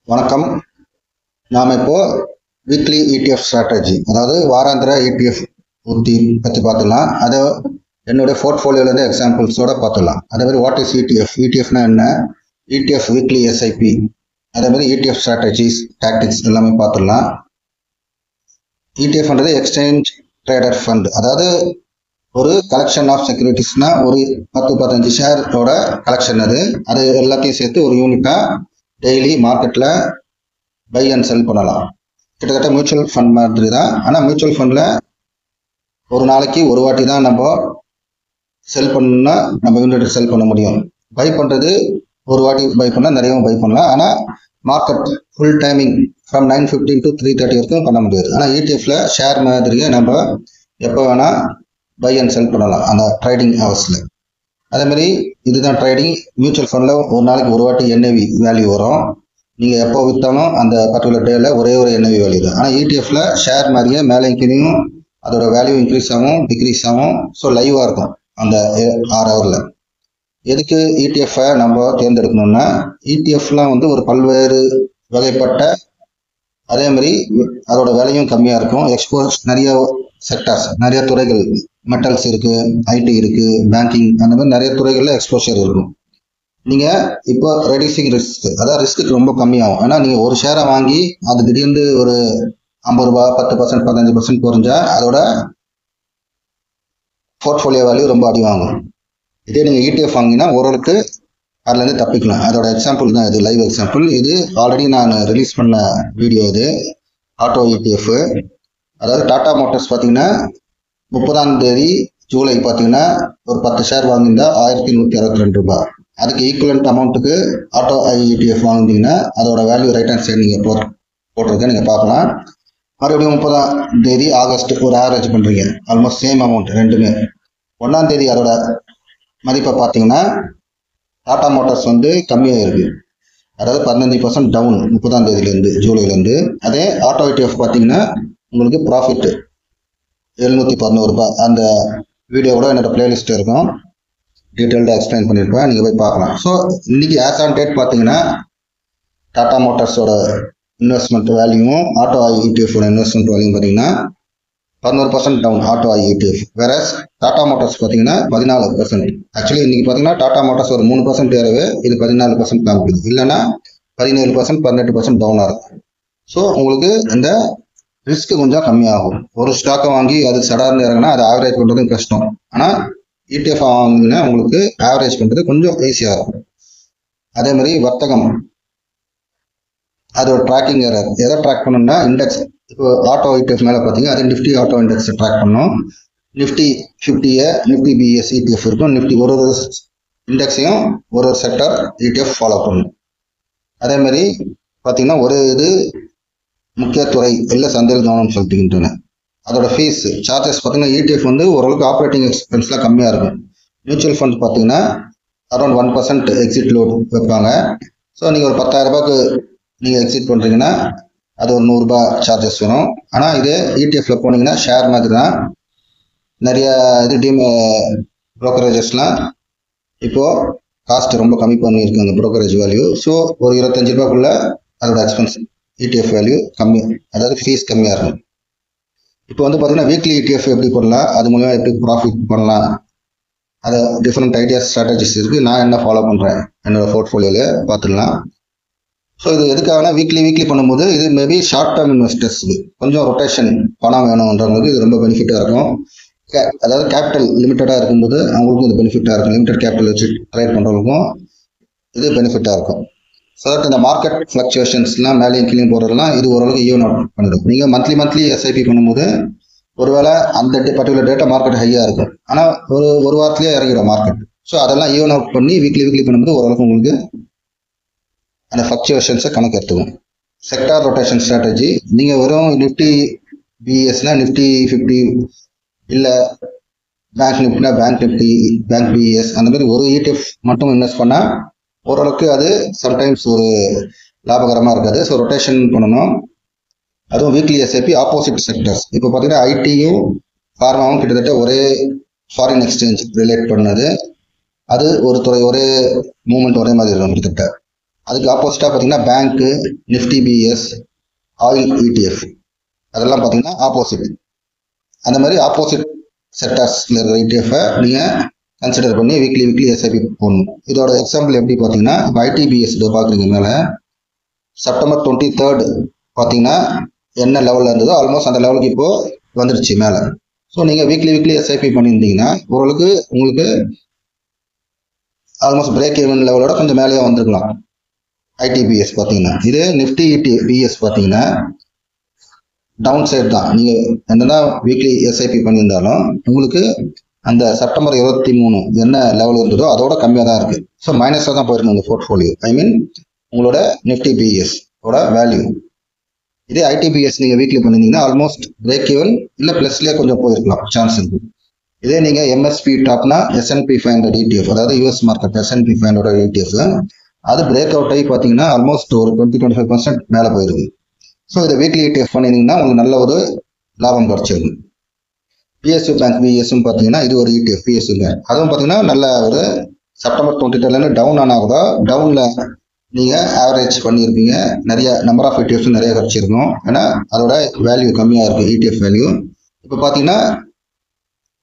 வணக்கம். நாம் இப்போ வீக்லி ETF ஸ்ட்ராட்டஜி, அதாவது வாராந்திர ETF உத்தி பற்றி பார்த்துக்கலாம். அதை என்னுடைய போர்ட்ஃபோலியோலேருந்து எக்ஸாம்பிள்ஸோட பார்த்துக்கலாம். அதே மாதிரி வாட் இஸ் இடிஎஃப்னா என்ன, ETF வீக்லி SIP, அதே மாதிரி ETF ஸ்ட்ராட்டஜிஸ், டாக்டிக்ஸ் எல்லாமே பார்த்துடலாம். ETFன்றது எக்ஸ்சேஞ்ச் ட்ரேடட் ஃபண்ட், அதாவது ஒரு கலெக்ஷன் ஆஃப் செக்யூரிட்டிஸ்னா ஒரு 10-15 ஷேரோட கலெக்ஷன். அது எல்லாத்தையும் சேர்த்து ஒரு யூனிட்டாக டெய்லி மார்க்கெட்டில் பை அண்ட் செல் பண்ணலாம். கிட்டத்தட்ட மியூச்சுவல் ஃபண்ட் மாதிரி தான். ஆனால் மியூச்சுவல் ஃபண்டில் ஒரு நாளைக்கு ஒரு வாட்டி தான் நம்ம செல் பண்ணணும்னா நம்ம யூனிட் செல் பண்ண முடியும். பை பண்ணுறது ஒரு வாட்டி பை பண்ணால் நிறையவும் பை பண்ணலாம். ஆனால் market full timing from 9:15 to 3:30 வரைக்கும் பண்ண முடியாது. ஆனால் ETF ஷேர் மாதிரியே நம்ம எப்போ வேணால் பை அண்ட் செல் பண்ணலாம் அந்த ட்ரேடிங் ஹவர்ஸில். அதேமாதிரி இதுதான் ட்ரேடிங். மியூச்சுவல் ஃபண்டில் ஒரு நாளைக்கு ஒரு வாட்டி NAV வேல்யூ வரும். நீங்கள் எப்போ விற்றாலும் அந்த பர்டிகுலர் டேயில் ஒரே ஒரு NAV வேல்யூ தான். ஆனால் ETFல ஷேர் மாதிரியே மேலே கீழையும் அதோட வேல்யூ இன்க்ரீஸ் ஆகும், டிக்ரீஸ் ஆகும். ஸோ லைவாக இருக்கும் அந்த 6 ஹவரில். எதுக்கு ETF நம்ம தேர்ந்தெடுக்கணும்னா, ETFலாம் ஒரு பல்வேறு வகைப்பட்ட, அதே மாதிரி அதோட விலையும் கம்மியாக இருக்கும். எக்ஸ்போஸ் நிறைய செக்டார்ஸ், நிறைய துறைகள், மெட்டல்ஸ் இருக்கு, IT இருக்கு, பேங்கிங், அந்த மாதிரி நிறைய துறைகளில் எக்ஸ்போஷர் இருக்கும். நீங்கள் இப்போ ரெடியூசிங் ரிஸ்க், அதாவது ரிஸ்க்கு ரொம்ப கம்மியாகும். ஆனால் நீங்கள் ஒரு ஷேரை வாங்கி அது திடீர்னு ஒரு 50 ரூபாய் 10%, 15% குறைஞ்சா அதோட போர்ட்ஃபோலியோ வேல்யூ ரொம்ப அடி வாங்கும். இதே நீங்கள் ETF வாங்கினா ஓரளவுக்கு அதுலேருந்து தப்பிக்கலாம். அதோட எக்ஸாம்பிள் தான் இது, லைவ் எக்ஸாம்பிள். இது ஆல்ரெடி நான் ரிலீஸ் பண்ண வீடியோ. இது ஆட்டோ ETF. அதாவது டாடா மோட்டார்ஸ் பார்த்தீங்கன்னா 30ஆம் தேதி ஜூலை பார்த்தீங்கன்னா ஒரு 10 ஷேர் வாங்கியிருந்தா 1162 ரூபாய். அதுக்கு ஈக்குவலண்ட் அமௌண்ட்டுக்கு ஆட்டோ ETF வாங்கினீங்கன்னா அதோட வேல்யூ ரைட் ஹேண்ட் சைடு நீங்கள் போட்டிருக்க நீங்கள் பார்க்கலாம். மறுபடியும் 30ஆம் தேதி ஆகஸ்ட் ஒரு ஆவரேஜ் பண்ணுறீங்க, ஆல்மோஸ்ட் சேம் அமௌண்ட் ரெண்டுமே. 1ஆம் தேதி அதோட மதிப்பை பார்த்தீங்கன்னா டாடா மோட்டார்ஸ் கம்மியாக இருக்குது. அதாவது 15% டவுன் 30ஆம் தேதியிலேருந்து, ஜூலைலேருந்து. அதே ஆட்டோ ETF பார்த்தீங்கன்னா உங்களுக்கு ப்ராஃபிட் 711 ரூபாய். அந்த வீடியோ கூட என்னோட பிளேலிஸ்ட் இருக்கும், டீட்டெயில்டாக எக்ஸ்பிளைன் பண்ணியிருப்பேன், நீங்கள் போய் பார்க்கலாம். ஸோ இன்னைக்கு ஆஸ் ஆன் டேட் பார்த்தீங்கன்னா டாடா மோட்டார்ஸோட இன்வெஸ்ட்மெண்ட் வேல்யூவும் ஆட்டோ ETF இன்வெஸ்ட்மெண்ட் வேல்யூ பார்த்தீங்கன்னா 11% டவுன் ஆட்டோ ETF. வேற டாடா மோட்டார்ஸ் பார்த்தீங்கன்னா 14%. ஆக்சுவலி இன்னைக்கு பார்த்தீங்கன்னா டாடா மோட்டார்ஸ் ஒரு 3% ஏறவே இது 14% காமிக்குது. இல்லைன்னா 17%, 18% டவுனாக இருக்கும். ஸோ உங்களுக்கு இந்த ரிஸ்க் கொஞ்சம் கம்மியாகும். ஒரு ஸ்டாக்கை வாங்கி அது சடார்னு இறங்கினா அது ஆவரேஜ் பண்ணுறதும் கஷ்டம். ஆனால் ETF வாங்கினா உங்களுக்கு ஆவரேஜ் பண்ணுறது கொஞ்சம் ஈஸியாக இருக்கும். அதே மாதிரி வர்த்தகம், அதோட ட்ராக்கிங் எரர். எதை ட்ராக் பண்ணணும்னா இண்டெக்ஸ். இப்போ ஆட்டோ ETF மேலே பார்த்தீங்கன்னா அது நிஃப்டி ஆட்டோ இண்டெக்ஸை ட்ராக் பண்ணணும். நிஃப்டி 50 நிஃப்டி BS ETF இருக்கும். நிஃப்டி ஒரு இண்டெக்ஸையும் ஒரு செக்டர் ETF ஃபாலோ பண்ணணும். அதே மாதிரி பார்த்தீங்கன்னா ஒரு இது முக்கிய துறை இல்லை சந்தையில் கவனம் செலுத்துகின்றன. அதோட ஃபீஸ் சார்ஜஸ் பார்த்தீங்கன்னா ETF ஓரளவுக்கு ஆப்ரேட்டிங் எக்ஸ்பென்ஸ்லாம் கம்மியாக இருக்கும். மியூச்சுவல் ஃபண்ட் பார்த்தீங்கன்னா அரௌண்ட் 1% எக்ஸிட் லோடு வைப்பாங்க. ஸோ நீங்கள் ஒரு 10,000 ரூபாய்க்கு நீங்கள் எக்ஸிட் பண்ணுறீங்கன்னா அது ஒரு 100 ரூபாய் சார்ஜஸ் வரும். ஆனால் இதே ETFல போனீங்கன்னா ஷேர் மாதிரி தான். நிறைய இது ப்ரோக்கரேஜஸ்லாம் இப்போது காஸ்ட் ரொம்ப கம்மி பண்ணியிருக்காங்க ப்ரோக்கரேஜ் வேல்யூ. ஸோ ஒரு 25 ரூபாய்க்குள்ள அதோட எக்ஸ்பென்ஸ் ETF வேல்யூ கம்மி, அதாவது ஃபீஸ் கம்மியாக இருக்கும். இப்போ பார்த்தீங்கன்னா வீக்லி ETF எப்படி பண்ணலாம், அது மூலமாக எப்படி ப்ராஃபிட் பண்ணலாம், அதை டிஃப்ரெண்ட் ஐடியாஸ், ஸ்ட்ராட்டஜிஸ் இருக்குது. நான் என்ன ஃபாலோ பண்ணுறேன் என்னோட போர்ட்ஃபோலியோவில் பார்த்துடலாம். ஸோ இது எதுக்காகனா வீக்லி பண்ணும்போது இது மேபி ஷார்ட் டேர்ம் இன்வெஸ்டர்ஸ்க்கு கொஞ்சம் ரொட்டேஷன் பணம் வேணுன்றவங்களுக்கு இது ரொம்ப பெனிஃபிட்டாக இருக்கும். அதாவது கேபிட்டல் லிமிட்டடாக இருக்கும்போது அவங்களுக்கும் இது பெனிஃபிட்டாக இருக்கும். லிமிடெட் கேபிட்டல் வச்சு ட்ரேட் பண்ணுறவங்களுக்கும் இது பெனிஃபிட்டாக இருக்கும். ஸோ தட் இந்த மார்க்கெட் ஃப்ளக்சுவேஷன்ஸ்லாம் மேலேயும் கீழே போகிறதுலாம் இது ஓரளவுக்கு ஈவன் அவுட் பண்ணிடும். நீங்கள் மந்த்லி SIP பண்ணும்போது ஒருவேளை அந்த பர்டிகுலர் டேட்டா மார்க்கெட் ஹையாக இருக்கும், ஆனால் ஒரு வாரத்துலேயே இறங்கிடும் மார்க்கெட். ஸோ அதெல்லாம் ஈவன் அவுட் பண்ணி வீக்லி பண்ணும்போது ஓரளவுக்கு உங்களுக்கு அந்த ஃப்ளக்சுவேஷன்ஸை கணக்கு எடுத்துக்கும். செக்டார் ரொட்டேஷன் ஸ்ட்ராட்டஜி, நீங்கள் வெறும் நிஃப்டி BSனா நிஃப்டி 50, இல்லை பேங்க் நிஃப்டினா பேங்க் நிஃப்டி, பேங்க் BS, அந்த மாதிரி ஒரு ETF மட்டும் இன்வெஸ்ட் பண்ணால் ஓரளவுக்கு அது சம்டைம்ஸ் ஒரு லாபகரமாக இருக்காது. ஸோ ரொட்டேஷன் பண்ணணும். அதுவும் வீக்லி SIP ஆப்போசிட் செக்டர்ஸ். இப்போ பார்த்தீங்கன்னா ITயும் ஃபார்மாவும் கிட்டத்தட்ட ஒரே ஃபாரின் எக்ஸ்சேஞ்ச் ரிலேட் பண்ணது. அது ஒரு துறை, ஒரே மூமெண்ட் ஒரே மாதிரி இருக்கும் கிட்டத்தட்ட. அதுக்கு ஆப்போசிட்டாக பார்த்தீங்கன்னா பேங்க்கு, நிஃப்டி பிஎஸ், ஆயில் இடிஎஃப் அதெல்லாம் பார்த்தீங்கன்னா ஆப்போசிட். அந்த மாதிரி ஆப்போசிட் செக்டார்ஸில் இருக்கிற இடிஎஃப்பை நீங்கள் கன்சிடர் பண்ணி வீக்லி எஸ்ஐபி போடணும். இதோட எக்ஸாம்பிள் எப்படி பார்த்தீங்கன்னா, இப்போ ஐடிபிஎஸ் பார்க்குறீங்க மேலே செப்டம்பர் 23 பார்த்தீங்கன்னா என்ன லெவலில் இருந்ததோ ஆல்மோஸ்ட் அந்த லெவலுக்கு இப்போது வந்துடுச்சு மேலே. ஸோ நீங்கள் வீக்லி எஸ்ஐபி பண்ணியிருந்தீங்கன்னா ஓரளவுக்கு உங்களுக்கு ஆல்மோஸ்ட் பிரேக் ஈவன் லெவலோட கொஞ்சம் மேலேயே வந்துருக்கலாம் ஐடிபிஎஸ் பார்த்தீங்கன்னா. இதே நிஃப்டி பிஎஸ் பார்த்தீங்கன்னா டவுன் சைட் தான். நீங்கள் என்னதான் வீக்லி எஸ்ஐபி பண்ணியிருந்தாலும் உங்களுக்கு அந்த செப்டம்பர் 23 என்ன லெவல் இருந்ததோ அதோட கம்மியாக தான் இருக்குது. ஸோ மைனஸாக தான் போயிருக்கு அந்த போர்ட்ஃபோலியோ, ஐ மீன் உங்களோட நிஃப்டி பிஎஸ் ஓட வேல்யூ. இதே ஐடிபிஎஸ் நீங்கள் வீக்லி பண்ணியிருந்தீங்கன்னா ஆல்மோஸ்ட் பிரேக் ஈவன் இல்லை ப்ளஸ்லேயே கொஞ்சம் போயிருக்கலாம், சான்ஸ் இருக்குது. இதே நீங்கள் எம்எஸ்பி டாப்னா S&P 500 ETF, அதாவது யூஎஸ் மார்க்கெட் S&P 500 ETF, அது பிரேக் அவுட் ஆகி பார்த்தீங்கன்னா ஆல்மோஸ்ட் ஒரு 20-25% மேலே போயிருக்கு. ஸோ இதை வீக்லி ETF பண்ணியிருந்தீங்கன்னா உங்களுக்கு நல்ல ஒரு லாபம் கிடைச்சிருக்கு. பிஎஸ்யூ பேங்க் பிஎஸ்யும் பார்த்தீங்கன்னா இது ஒரு ETF பிஎஸ்யூ பேங்க், அதுவும் பார்த்தீங்கன்னா நல்ல ஒரு செப்டம்பர் 22 டவுன் ஆனால் கூட டவுனில் நீங்கள் ஆவரேஜ் பண்ணியிருப்பீங்க, நிறைய நம்பர் ஆஃப் ETFs நிறைய கிடச்சிருக்கும். ஏன்னா அதோட வேல்யூ கம்மியாக இருக்குது ETF வேல்யூ. இப்போ பார்த்தீங்கன்னா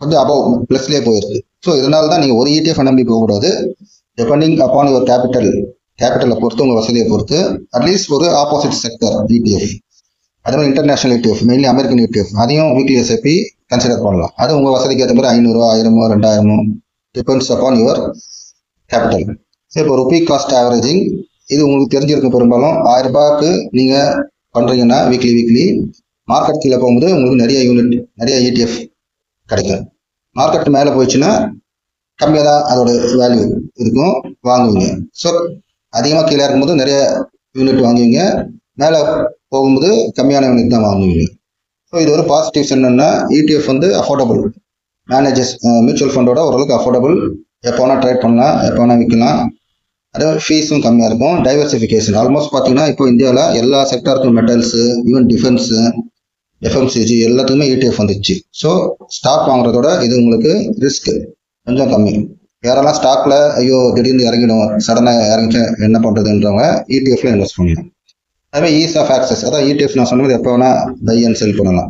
கொஞ்சம் அபவ் ப்ளஸ்லேயே போயிருக்கு. ஸோ இதனால தான் நீங்கள் ஒரு ETF நம்பி போகக்கூடாது. டிபெண்டிங் அப்பான் யுவர் கேபிட்டலை பொறுத்து, உங்கள் வசதியை பொறுத்து அட்லீஸ்ட் ஒரு ஆப்போசிட் செக்டர் ETF, அதே மாதிரி international ETF, mainly American ETF, அதையும் வீக்லி எஸ்ஐபி கன்சிடர் பண்ணலாம். அது உங்கள் வசதிக்கு ஏற்ற மாதிரி 500, 1000, 2000 depends upon your capital. So இப்போ ருபி காஸ்ட் ஆவரேஜிங் இது உங்களுக்கு தெரிஞ்சிருக்கும். பெரும்பாலும் 1000 ரூபாய்க்கு நீங்கள் பண்ணுறீங்கன்னா வீக்லி மார்க்கெட் கீழே போகும்போது உங்களுக்கு நிறைய யூனிட், நிறைய ETF கிடைக்கும். மார்க்கெட் மேலே போயிடுச்சுன்னா கம்மியாக தான் அதோட வேல்யூ இருக்கும், வாங்குவீங்க. ஸோ அதிகமாக கீழே இருக்கும்போது நிறைய யூனிட் வாங்குவீங்க, மேலே போகும்போது கம்மியான யூனிட் தான் வாங்குவீங்க. ஸோ இது ஒரு பாசிட்டிவ்ஸ் என்னென்னா ETF வந்து அஃபோர்டபுள், மேனேஜர்ஸ் மியூச்சுவல் ஃபண்டோட ஓரளவுக்கு அஃபோர்டபுள், எப்போ வேணால் ட்ரேட் பண்ணலாம், எப்போ வேணால் விற்கலாம். அதே ஃபீஸும் கம்மியாக இருக்கும். டைவர்சிஃபிகேஷன் ஆல்மோஸ்ட் பார்த்தீங்கன்னா இப்போ இந்தியாவில் எல்லா செக்டாருக்கும் மெட்டல்ஸு, ஈவன் டிஃபென்ஸு, FMCG எல்லாத்துக்குமே ETF வந்துச்சு. ஸோ ஸ்டாக் வாங்குறதோட இது உங்களுக்கு ரிஸ்க் கொஞ்சம் கம்மி. யாரெல்லாம் ஸ்டாக்ல ஐயோ திடீர்னு இறங்கிடும், சடனாக இறங்கிச்சு என்ன பண்ணுறதுன்றவங்க ETFல இன்வெஸ்ட் பண்ணலாம். அதுமாதிரி ஈஸ் ஆஃப் ஆக்சஸ், அதான் ETF நான் சொன்னது எப்போ வேணால் பை அண்ட் செல் பண்ணலாம்.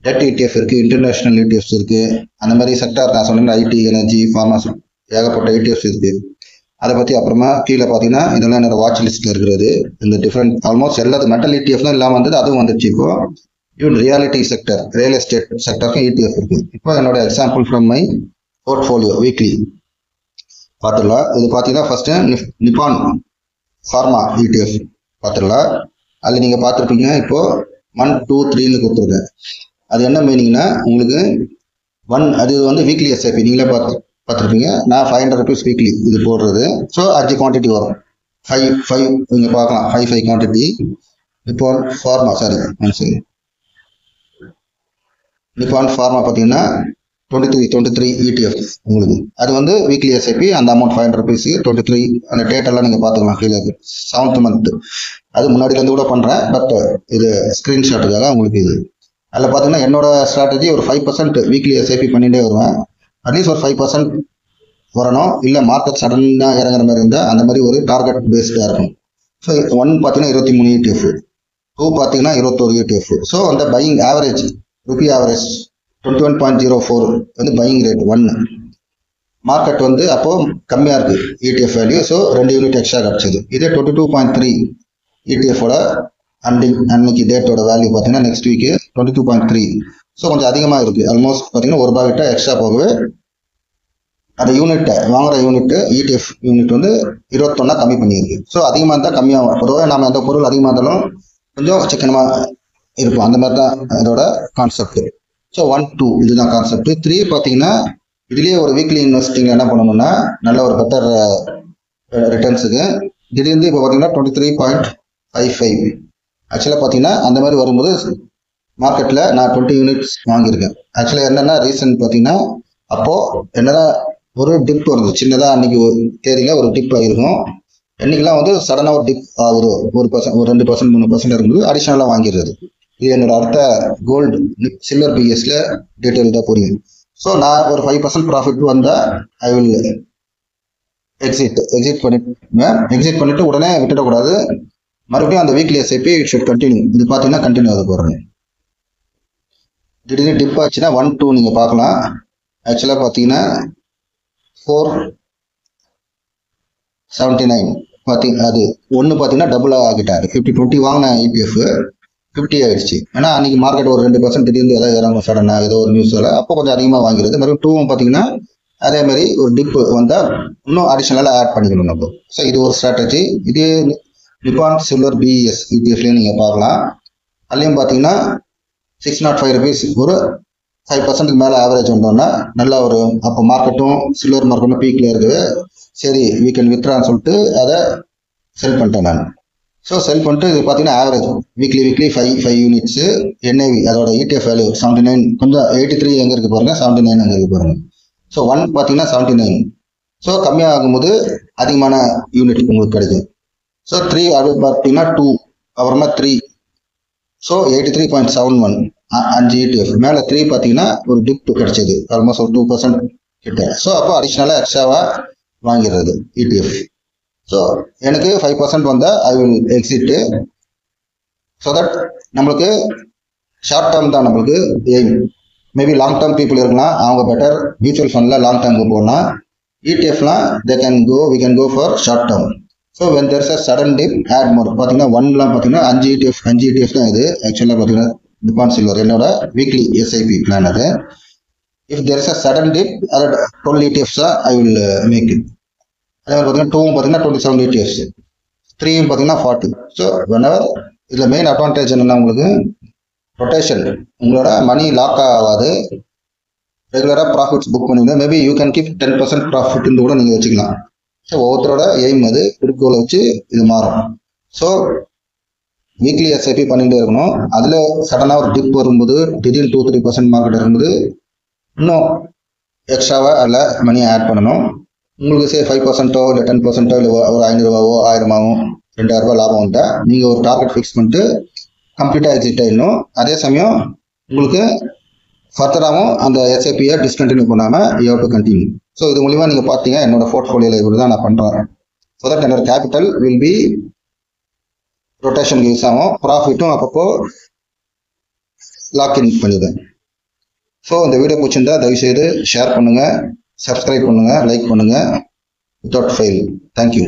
டெட் ETF இருக்குது, இன்டர்நேஷனல் ETFs இருக்குது. அந்த மாதிரி செக்டார் நான் சொன்னேன் IT, எனர்ஜி, ஃபார்மாஸ் ஏகப்பட்ட ETFs இருக்குது. அதை பற்றி அப்புறமா கீழே பார்த்தீங்கன்னா இதெல்லாம் என்னோட வாட்ச் லிஸ்ட்டில் இருக்கிறது. இந்த டிஃப்ரெண்ட் ஆல்மோஸ்ட் எல்லாத்து மெட்டல் ETF தான் இல்லாமல் வந்தது, அதுவும் வந்துச்சு. இப்போ even reality sector, real estate செக்டருக்கும் ETF இருக்குது. இப்போ என்னோட example from my portfolio weekly பார்த்துடலாம். இது பார்த்தீங்கன்னா ஃபர்ஸ்ட்டு நிப்பான் ஃபார்மா ETF பார்த்துடலாம். அதில் நீங்கள் பார்த்துருப்பீங்க இப்போது 1, 2, 3ன்னு கொடுத்துருக்கேன். அது என்ன மீனிங்னா உங்களுக்கு அது வந்து வீக்லி எஸ்ஐபி நீங்களே பார்த்துருப்பீங்க. நான் 500 rupees வீக்லி இது போடுறது. ஸோ 5 குவான்டிட்டி வரும், 5 நீங்கள் பார்க்கலாம், 5 குவான்டிட்டி. இப்போ நிப்பான் ஃபார்மா பார்த்தீங்கன்னா 23 ETF உங்களுக்கு. அது வந்து வீக்லி எஸ்ஐபி, அந்த அமௌண்ட் 500 rupees 23. அந்த டேட்டெல்லாம் நீங்கள் பார்த்துக்கலாம் கீழே 7th month. அது முன்னாடிலேருந்து கூட பண்ணுறேன், பட் இது ஸ்க்ரீன்ஷாட்டுக்காக உங்களுக்கு. இது அதில் பார்த்தீங்கன்னா என்னோட ஸ்ட்ராட்டஜி ஒரு 5% வீக்லி எஸ்ஐபி பண்ணிகிட்டே வருவேன். அட்லீஸ்ட் ஒரு 5% வரணும். இல்லை மார்க்கெட் சடனாக இறங்குற மாதிரி இருந்தால் அந்த மாதிரி ஒரு டார்கெட் பேஸ்டாக இருக்கும். ஸோ 1 பார்த்தீங்கன்னா 23 ETF, 2 பார்த்தீங்கன்னா 21 ETF. ஸோ அந்த பையிங் ஆவரேஜ் ருபி ஆவரேஜ் 21.04 வந்து பையிங் ரேட் 1. மார்க்கெட் வந்து அப்போது கம்மியாக இருக்குது ETF value. So 2 unit extra கிடச்சிது. இதே 22.3 ETFோட அன்னைக்கு டேட்டோட வேல்யூ பார்த்தீங்கன்னா நெக்ஸ்ட் வீக்கு 22.3. ஸோ கொஞ்சம் அதிகமாக இருக்குது. ஆல்மோஸ்ட் பார்த்தீங்கன்னா ₹1 கிட்ட எக்ஸ்ட்ரா போகவே அந்த யூனிட்டை வாங்குகிற ETF யூனிட் வந்து 21 கம்மி பண்ணியிருக்கு. ஸோ அதிகமாக இருந்தால் கம்மியாகும். பொதுவாக நம்ம எந்த பொருள் அதிகமாக இருந்தாலும் கொஞ்சம் சிக்கனமாக இருப்போம். அந்த மாதிரி தான் அதோட கான்செப்ட். ஸோ 1, 2 இதுதான் கான்செப்ட். 3 பார்த்தீங்கன்னா இதுலேயே ஒரு வீக்லி இன்வெஸ்டிங் என்ன பண்ணணும்னா நல்ல ஒரு பெட்டர் ரிட்டர்ன்ஸுக்கு திடீர்னு இப்போ பார்த்தீங்கன்னா 23.55 ஆக்சுவலாக பார்த்தீங்கன்னா அந்த மாதிரி வரும்போது மார்க்கெட்டில் நான் 20 யூனிட்ஸ் வாங்கியிருக்கேன். ஆக்சுவலாக என்னென்னா ரீசன் பார்த்தீங்கன்னா அப்போது என்னதான் ஒரு டிப் வருது சின்னதாக, அன்றைக்கி தேதியில் ஒரு டிப் ஆகிருக்கும். என்றைக்கெல்லாம் வந்து சடனாக ஒரு டிப் ஆகுது, 1%, ஒரு 2%, 3% இருக்கும்போது அடிஷ்னலாக வாங்கிடுறது. இது என்னோட அடுத்த கோல்டு சில்வர் பிஎஸ்ல டீட்டெயில் தான் புரியும். ஸோ நான் ஒரு 5% ப்ராஃபிட் வந்தால் ஐ வில் எக்ஸிட் பண்ணிட்டு உடனே விட்டுடக்கூடாது. மறுபடியும் அந்த weekly SIP it should continue. இது பார்த்தீங்கன்னா கண்டினியூ ஆகுது பாருங்க. திடீர்னு டிப் ஆச்சுன்னா 1 2 நீங்கள் பார்க்கலாம். ஆக்சுவலாக பார்த்தீங்கன்னா 479 பார்த்தீங்க, அது ஒன்று பார்த்தீங்கன்னா டபுளாக ஆகிட்டாரு. 50-20 வாங்கின இபிஎஃப் 50 ஆயிடுச்சு. ஏன்னா அன்னைக்கு மார்க்கெட் ஒரு 2% திடீர்னு ஏதாவது இறங்கும் சடனாக ஏதோ ஒரு நியூஸில், அப்போ கொஞ்சம் அதிகமாக வாங்கிடுது. மறுபடியும் 2 பார்த்தீங்கன்னா அதே மாதிரி ஒரு டிப் வந்தால் இன்னும் அடிஷ்னலாக ஆட் பண்ணிக்கணும் நம்ம. ஸோ இது ஒரு ஸ்ட்ராட்டஜி. இதே நிப்பான் சில்வர் பிஎஸ் இடிஎஃப்லேயும் நீங்கள் பார்க்கலாம். அதுலேயும் பார்த்தீங்கன்னா 605 rupees ஒரு 5% மேலே ஆவரேஜ் வந்தோன்னா நல்லா ஒரு, அப்போ மார்க்கெட்டும் சில்வர் மார்க்கெட்டும் பீக்கில் இருக்குது. சரி வீ கேன் வித்ரான்னு சொல்லிட்டு அதை செல் பண்ணிட்டேன் நான். ஸோ செல் பண்ணிட்டு இது பார்த்தீங்கன்னா ஆவரேஜ் வீக்லி 5 யூனிட்ஸு என்ஐவி அதோட இடிஎஃப் வேல்யூ 79, கொஞ்சம் 83 எங்கே இருக்குது பாருங்கள், 79 எங்கே இருக்குது பாருங்கள். ஸோ 1 பார்த்தீங்கன்னா 79. ஸோ கம்மியாக ஆகும்போது அதிகமான யூனிட் உங்களுக்கு கிடைக்கும். ஸோ 3 அது பார்த்தீங்கன்னா 2, அப்புறமா 3. ஸோ 83.71 5 ETF மேலே 3 பார்த்தீங்கன்னா ஒரு டிப் கிடைச்சது, ஆல்மோஸ்ட் ஒரு 2% கிட்ட. ஸோ அப்போ அடிஷ்னலாக எக்ஸ்ட்ராவாக வாங்கிடுறது ETF. ஸோ எனக்கு 5% வந்தால் I will exit. So that நம்மளுக்கு ஷார்ட் டேர்ம் தான் நம்மளுக்கு aim. Maybe long term people இருக்கலாம், அவங்க பெட்டர் மியூச்சுவல் ஃபண்டில் லாங் டேர்முக்கு போனால். இடிஎஃப்லாம் we can go for short term. So when there's a sudden dip add more. பார்த்தீங்கன்னா 1லாம் பார்த்தீங்கன்னா 5 ETF தான் இது. ஆக்சுவலாக பார்த்தீங்கன்னா நிப்பான் சில்வர் என்னோட வீக்லி எஸ்ஐபி பிளான் அது. If there is a sudden dip அது 12 ETFs I will make it. அதே மாதிரி பார்த்தீங்கன்னா 2 பார்த்தீங்கன்னா 27 ETFs, 3 பார்த்தீங்கன்னா 40. ஸோ வெனவர் இதில் மெயின் அட்வான்டேஜ் என்னென்னா உங்களுக்கு ரொட்டேஷன், உங்களோட மணி லாக் ஆகாது, ரெகுலராக ப்ராஃபிட்ஸ் புக் பண்ணுவீங்க. Maybe you can keep 10% profit கூட நீங்கள் வச்சுக்கலாம். ஸோ ஒவ்வொருத்தரோட எய்ம் அது குறிக்கோளை வச்சு இது மாறும். ஸோ வீக்லி எஸ்ஐபி பண்ணிகிட்டே இருக்கணும். அதில் சடனாக ஒரு டிப் வரும்போது திடீர்னு 2-3% மார்க்கெட் இருக்கும்போது இன்னும் எக்ஸ்ட்ராவாக அதில் மணியை ஆட் பண்ணணும். உங்களுக்கு சே 5%ஓ இல்லை 10%ஓ இல்லை ஒரு 500 ரூபாவோ 1000 2000 லாபம் வந்தால் நீங்கள் ஒரு டார்கெட் ஃபிக்ஸ் பண்ணிட்டு கம்ப்ளீட்டாக எக்ஸிட் ஆகிடணும். அதே சமயம் உங்களுக்கு ஃபர்தராகவும் அந்த எஸ்ஐபியை டிஸ்கண்டினியூ பண்ணாமல் you have to continue. So இது மூலிமா நீங்கள் பார்த்தீங்க என்னோட போர்ட்ஃபோலியோவில் இப்படி தான் நான் பண்ணுறேன். ஸோ தட் என்னோட கேபிட்டல் வில் பி ரொட்டேஷனுக்கு யூஸ் ஆகும், ப்ராஃபிட்டும் அப்பப்போ லாக்இன் பண்ணிடுவேன். ஸோ இந்த வீடியோ பிடிச்சிருந்தா தயவுசெய்து ஷேர் பண்ணுங்கள், சப்ஸ்கிரைப் பண்ணுங்கள், லைக் பண்ணுங்கள். Without fail. தேங்க்யூ.